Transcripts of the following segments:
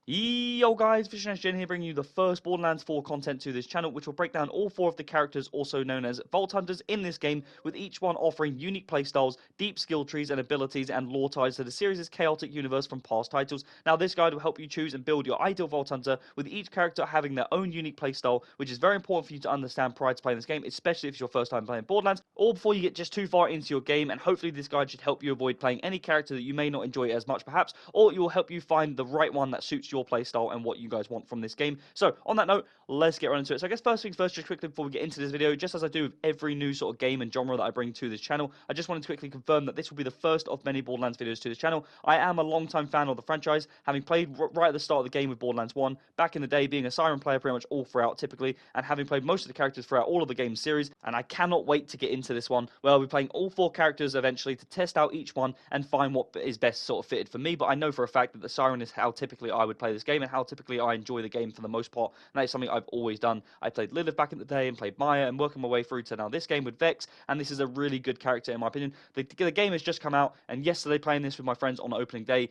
Yo guys, Vision here bringing you the first Borderlands 4 content to this channel, which will break down all 4 of the characters, also known as Vault Hunters, in this game, with each one offering unique playstyles, deep skill trees and abilities, and lore ties to the series' chaotic universe from past titles. Now this guide will help you choose and build your ideal Vault Hunter, with each character having their own unique playstyle, which is very important for you to understand prior to playing this game, especially if it's your first time playing Borderlands, or before you get just too far into your game, and hopefully this guide should help you avoid playing any character that you may not enjoy as much perhaps, or it will help you find the right one that suits your playstyle and what you guys want from this game. So on that note, let's get right into it. So I guess first things first, just quickly before we get into this video, just as I do with every new sort of game and genre that I bring to this channel, I just wanted to quickly confirm that this will be the first of many Borderlands videos to this channel. I am a long-time fan of the franchise, having played right at the start of the game with Borderlands 1, back in the day being a Siren player pretty much all throughout typically, and having played most of the characters throughout all of the game series, and I cannot wait to get into this one, where I'll be playing all 4 characters eventually to test out each one and find what is best sort of fitted for me. But I know for a fact that the Siren is how typically I would play this game and how typically I enjoy the game for the most part, and that is something I've always done. I played Lilith back in the day and played Maya, and working my way through to now this game with Vex, and this is a really good character in my opinion. The game has just come out, and yesterday playing this with my friends on opening day,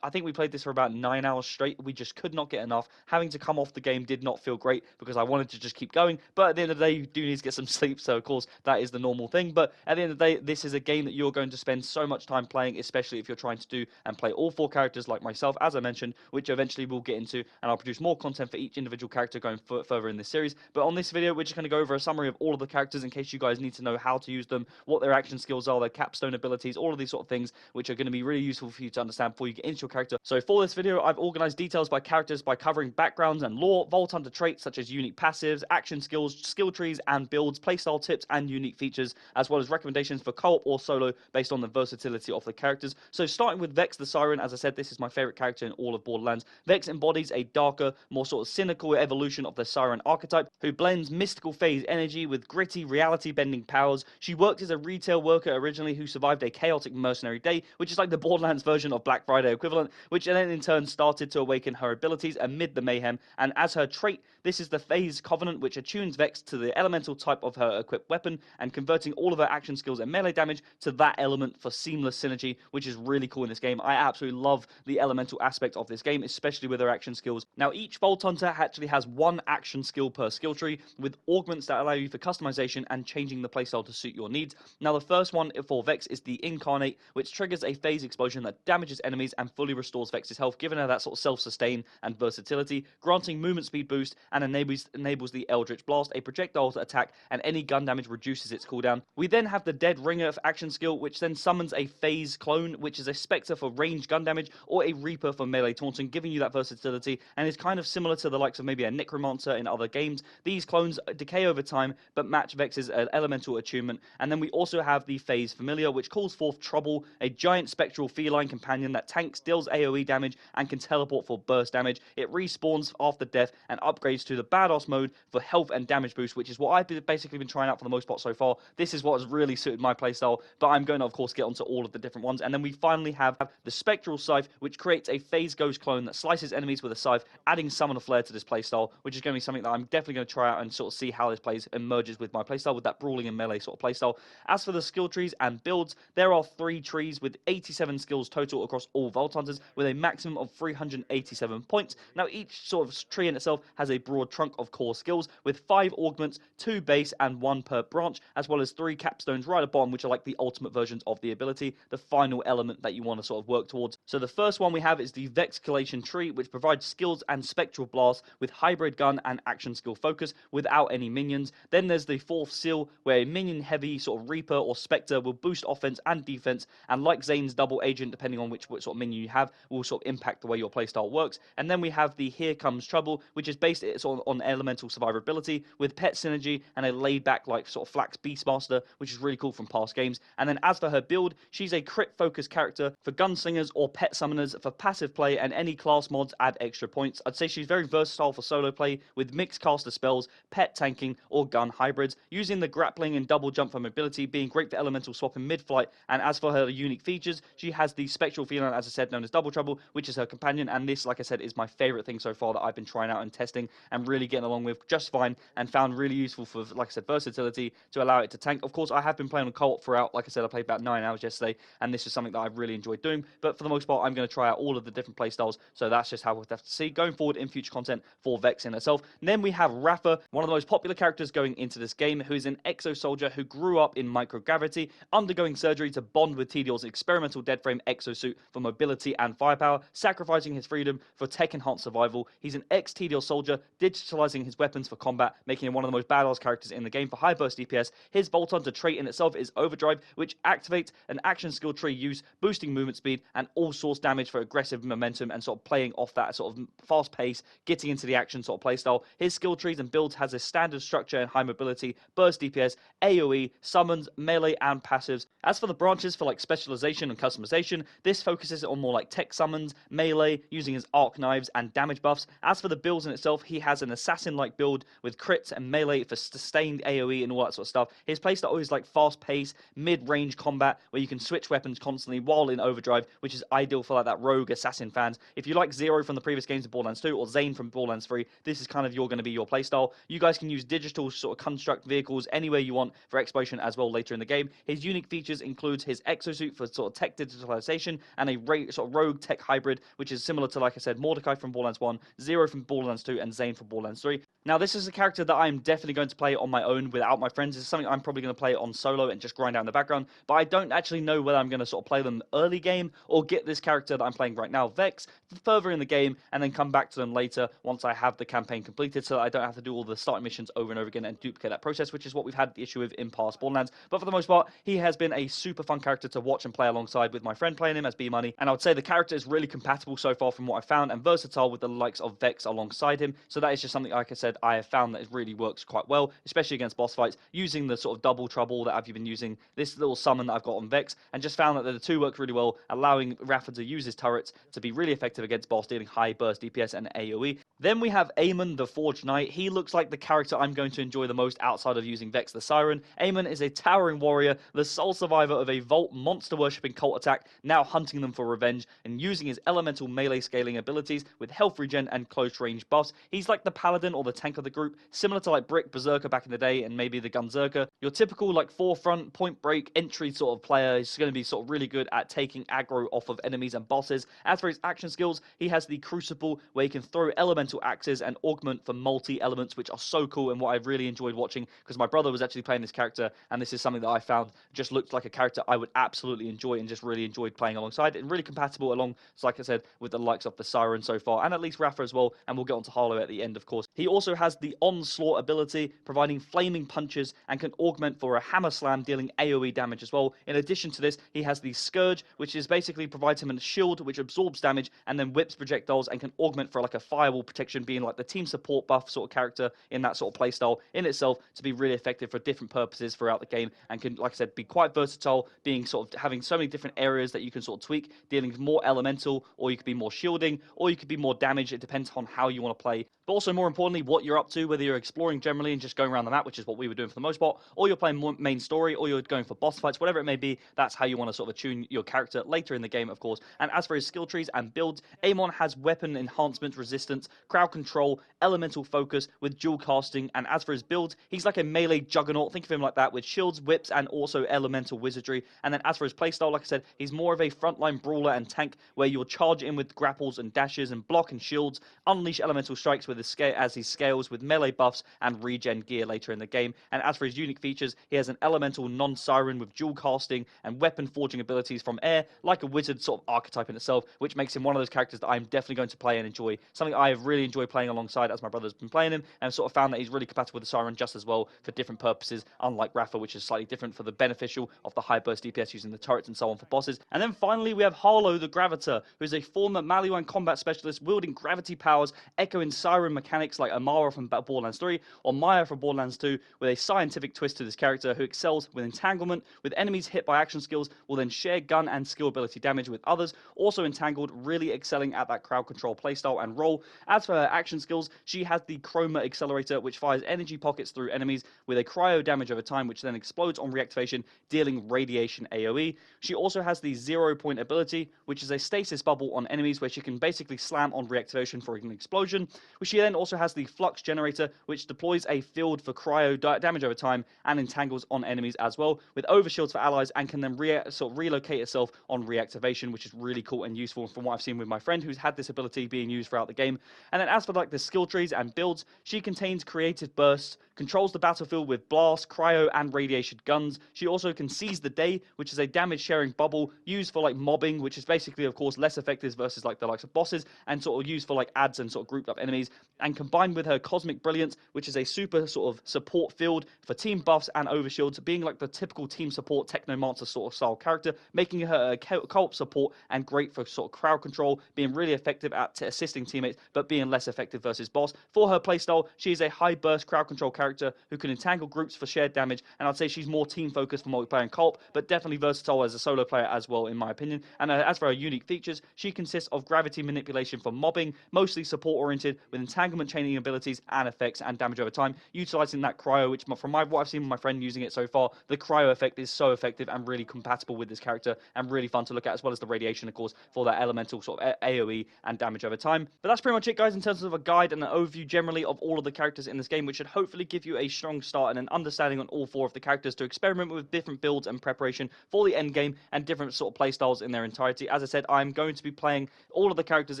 I think we played this for about 9 hours straight. We just could not get enough. Having to come off the game did not feel great because I wanted to just keep going, but at the end of the day you do need to get some sleep, so of course that is the normal thing. But at the end of the day, this is a game that you're going to spend so much time playing, especially if you're trying to do and play all 4 characters like myself, as I mentioned, which eventually we'll get into, and I'll produce more content for each individual character going further in this series. But on this video, we're just going to go over a summary of all of the characters in case you guys need to know how to use them, what their action skills are, their capstone abilities, all of these sort of things, which are going to be really useful for you to understand before you get into your character. So for this video, I've organized details by characters by covering backgrounds and lore, Vault Hunter traits such as unique passives, action skills, skill trees and builds, playstyle tips and unique features, as well as recommendations for co-op or solo based on the versatility of the characters. So starting with Vex the Siren, as I said, this is my favorite character in all of Borderlands. Vex embodies a darker, more sort of cynical evolution of the Siren archetype, who blends mystical phase energy with gritty, reality-bending powers. She worked as a retail worker originally who survived a chaotic mercenary day, which is like the Borderlands version of Black Friday equivalent, which then in turn started to awaken her abilities amid the mayhem, and as her trait, this is the Phase Covenant, which attunes Vex to the elemental type of her equipped weapon, and converting all of her action skills and melee damage to that element for seamless synergy, which is really cool in this game. I absolutely love the elemental aspect of this game, especially with her action skills. Now, each Vault Hunter actually has 1 action skill per skill tree, with augments that allow you for customization and changing the playstyle to suit your needs. Now, the first one for Vex is the Incarnate, which triggers a phase explosion that damages enemies and fully restores Vex's health, giving her that sort of self-sustain and versatility, granting movement speed boost, and enables the Eldritch Blast, a projectile attack, and any gun damage reduces its cooldown. We then have the Dead Ringer action skill, which then summons a Phase Clone, which is a Spectre for ranged gun damage, or a Reaper for melee taunting, giving you that versatility, and is kind of similar to the likes of maybe a Necromancer in other games. These clones decay over time, but match Vex's elemental attunement. And then we also have the Phase Familiar, which calls forth Trouble, a giant spectral feline companion that tanks, deals AoE damage, and can teleport for burst damage. It respawns after death and upgrades to the Badass mode for health and damage boost, which is what I've basically been trying out for the most part so far. This is what has really suited my playstyle, but I'm going to, of course, get onto all of the different ones. And then we finally have the Spectral Scythe, which creates a Phase Ghost clone that slices enemies with a scythe, adding Summoner Flare to this playstyle, which is going to be something that I'm definitely going to try out and sort of see how this plays and merges with my playstyle, with that brawling and melee sort of playstyle. As for the skill trees and builds, there are 3 trees with 87 skills total across all Vault Hunters, with a maximum of 387 points. Now, each sort of tree in itself has a broad trunk of core skills, with 5 augments, 2 base, and 1 per branch, as well as 3 capstones right at the bottom, which are like the ultimate versions of the ability, the final element that you want to sort of work towards. So the first one we have is the Vexculation tree, which provides skills and spectral blast with hybrid gun and action skill focus without any minions. Then there's the 4th seal, where a minion heavy sort of Reaper or Spectre will boost offense and defense, and like Zane's double agent, depending on which sort of minion you have, will sort of impact the way your playstyle works. And then we have the Here Comes Trouble, which is based on elemental survivability with pet synergy and a laid back like sort of Flax Beastmaster, which is really cool from past games. And then as for her build, she's a crit focused character for gunslingers or pet summoners. For passive play and any class mods add extra points. I'd say she's very versatile for solo play with mixed caster spells, pet tanking, or gun hybrids, using the grappling and double jump for mobility, being great for elemental swap in mid-flight. And as for her unique features, she has the Spectral Feline, as I said, known as Double Trouble, which is her companion, and this, like I said, is my favorite thing so far that I've been trying out and testing and really getting along with just fine, and found really useful for, like I said, versatility to allow it to tank. Of course, I have been playing on co-op throughout. Like I said, I played about 9 hours yesterday, and this is something that I've really enjoyed doing, but for the most part, I'm going to try out all of the different playstyles, so So that's just how we'll have to see going forward in future content for Vex in itself. And then we have Rafa, one of the most popular characters going into this game, who is an exo soldier who grew up in microgravity, undergoing surgery to bond with TDL's experimental deadframe exosuit for mobility and firepower, sacrificing his freedom for tech-enhanced survival. He's an ex-TDL soldier, digitalizing his weapons for combat, making him one of the most badass characters in the game for high burst DPS. His Bolt Hunter trait in itself is Overdrive, which activates an action skill tree use, boosting movement speed and all source damage for aggressive momentum and sort of playing off that sort of fast pace, getting into the action sort of playstyle. His skill trees and builds has a standard structure and high mobility, burst DPS, AoE, summons, melee, and passives. As for the branches for like specialization and customization, this focuses on more like tech summons, melee, using his arc knives and damage buffs. As for the builds in itself, he has an assassin-like build with crits and melee for sustained AoE and all that sort of stuff. His playstyle is like fast pace, mid-range combat, where you can switch weapons constantly while in overdrive, which is ideal for like that rogue assassin fans. If you like Zero from the previous games of Borderlands 2 or Zane from Borderlands 3, this is kind of going to be your playstyle. You guys can use digital sort of construct vehicles anywhere you want for exploration as well later in the game. His unique features includes his exosuit for sort of tech digitalization and a sort of rogue tech hybrid, which is similar to, like I said, Mordecai from Borderlands 1, Zero from Borderlands 2, and Zane from Borderlands 3. Now, this is a character that I'm definitely going to play on my own without my friends. It's something I'm probably going to play on solo and just grind out in the background, but I don't actually know whether I'm going to sort of play them early game or get this character that I'm playing right now, Vex, further in the game and then come back to them later once I have the campaign completed, so that I don't have to do all the starting missions over and over again and duplicate that process, which is what we've had the issue with in past Borderlands. But for the most part, he has been a super fun character to watch and play alongside with my friend playing him as B-Money, and I would say the character is really compatible so far from what I've found and versatile with the likes of Vex alongside him. So that is just something, like I said, I have found that it really works quite well, especially against boss fights, using the sort of double trouble that I've been using, this little summon that I've got on Vex, and just found that the two work really well, allowing Rafa to use his turrets to be really effective against boss, dealing high burst DPS and AoE. Then we have Amon, the Forged Knight. He looks like the character I'm going to enjoy the most outside of using Vex the Siren. Amon is a towering warrior, the sole survivor of a Vault monster-worshipping cult attack, now hunting them for revenge, and using his elemental melee scaling abilities with health regen and close-range buffs. He's like the paladin or the tank of the group, similar to like Brick, Berserker back in the day, and maybe the Gunzerker. Your typical like forefront, point break, entry sort of player. He's going to be sort of really good at taking aggro off of enemies and bosses. As for his action skills, he has the Crucible, where he can throw elemental axes and augment for multi-elements, which are so cool and what I've really enjoyed watching, because my brother was actually playing this character, and this is something that I found just looked like a character I would absolutely enjoy and just really enjoyed playing alongside, and really compatible along, so like I said, with the likes of the Siren so far, and at least Rafa as well, and we'll get on to Harlowe at the end, of course. He also has the Onslaught ability, providing flaming punches, and can augment for a Hammer Slam, dealing AoE damage as well. In addition to this, he has the Scourge, which is basically provides him a shield which absorbs damage and then whips projectiles and can augment for like a firewall protection, being like the team support buff sort of character in that sort of playstyle in itself, to be really effective for different purposes throughout the game, and can, like I said, be quite versatile, being sort of having so many different areas that you can sort of tweak, dealing more elemental, or you could be more shielding, or you could be more damage. It depends on how you want to play, but also more importantly what you're up to, whether you're exploring generally and just going around the map, which is what we were doing for the most part, or you're playing more main story, or you're going for boss fights, whatever it may be. That's how you want to sort of tune your character later in the game, of course. And as for his skill trees and builds, Amon has weapon enhancement resistance, crowd control, elemental focus with dual casting, and as for his builds, he's like a melee juggernaut, think of him like that, with shields, whips, and also elemental wizardry. And then as for his playstyle, like I said, he's more of a frontline brawler and tank, where you'll charge in with grapples and dashes and block and shields, unleash elemental strikes with his as he scales with melee buffs and regen gear later in the game. And as for his unique features, he has an elemental non-siren with dual casting and weapon forging abilities from air, like a wizard sort of archetype in itself, which makes him one of those characters that I'm definitely going to play and enjoy. Something I have really enjoyed playing alongside as my brother's been playing him, and sort of found that he's really compatible with the siren just as well for different purposes, unlike Rafa, which is slightly different for the beneficial of the high burst DPS using the turrets and so on for bosses. And then finally we have Harlowe the Graviter, who is a former Maliwan combat specialist wielding gravity powers, echoing siren mechanics like Amara from Borderlands 3 or Maya from Borderlands 2, with a scientific twist to this character, who excels with entanglement, with enemies hit by action skills will then share gun and skill ability damage with others, also entangled, really excelling at that crowd control playstyle and role. As for her action skills, she has the Chroma Accelerator, which fires energy pockets through enemies with a cryo damage over time, which then explodes on reactivation, dealing radiation AoE. She also has the 0 point ability, which is a stasis bubble on enemies, where she can basically slam on reactivation for an explosion, which She then also has the Flux Generator, which deploys a field for cryo damage over time and entangles on enemies as well, with overshields for allies, and can then relocate itself on reactivation, which is really cool and useful from what I've seen with my friend who's had this ability being used throughout the game. And then as for like the skill trees and builds, she contains creative bursts, controls the battlefield with blast, cryo, and radiation guns. She also can seize the day, which is a damage sharing bubble used for like mobbing, which is basically of course less effective versus like the likes of bosses, and sort of used for like adds and sort of grouped up enemies. And combined with her cosmic brilliance, which is a super sort of support field for team buffs and overshields, being like the typical team support technomancer sort of style character, making her a co-op support and great for sort of crowd control, being really effective at assisting teammates, but being less effective versus boss. For her playstyle, she is a high burst crowd control character who can entangle groups for shared damage, and I'd say she's more team focused for multiplayer and co-op, but definitely versatile as a solo player as well, in my opinion. And as for her unique features, she consists of gravity manipulation for mobbing, mostly support oriented, with entanglement chaining abilities and effects and damage over time, utilizing that cryo, which from what I've seen with my friend using it so far, the cryo effect is so effective and really compatible with this character and really fun to look at, as well as the radiation, of course, for that elemental sort of AoE and damage over time. But that's pretty much it, guys, in terms of a guide and an overview generally of all of the characters in this game, which should hopefully give you a strong start and an understanding on all 4 of the characters to experiment with different builds and preparation for the end game and different sort of playstyles in their entirety. As I said, I'm going to be playing all of the characters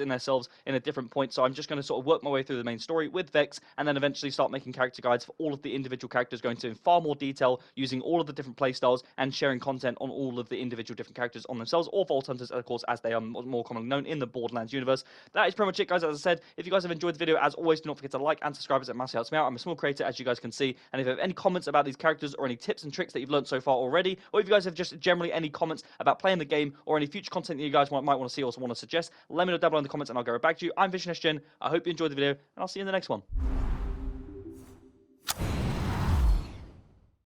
in themselves in a different point, so I'm just going to sort of work my way through the main story with Vex, and then eventually start making character guides for all of the individual characters, going into far more detail, using all of the different playstyles and sharing content on all of the individual different characters on themselves, or Vault Hunters, of course, as they are more commonly known in the Borderlands universe. That is pretty much it, guys. As I said, if you guys have enjoyed the video, as always, do not forget to like and subscribe, as it massively helps me out. I'm a small creator, as you guys can see, and if you have any comments about these characters or any tips and tricks that you've learned so far already, or if you guys have just generally any comments about playing the game or any future content that you guys might want to see or want to suggest, let me know down below in the comments and I'll go back to you. I'm VisionSGen. I hope you enjoyed the video, and I'll see you in the next one.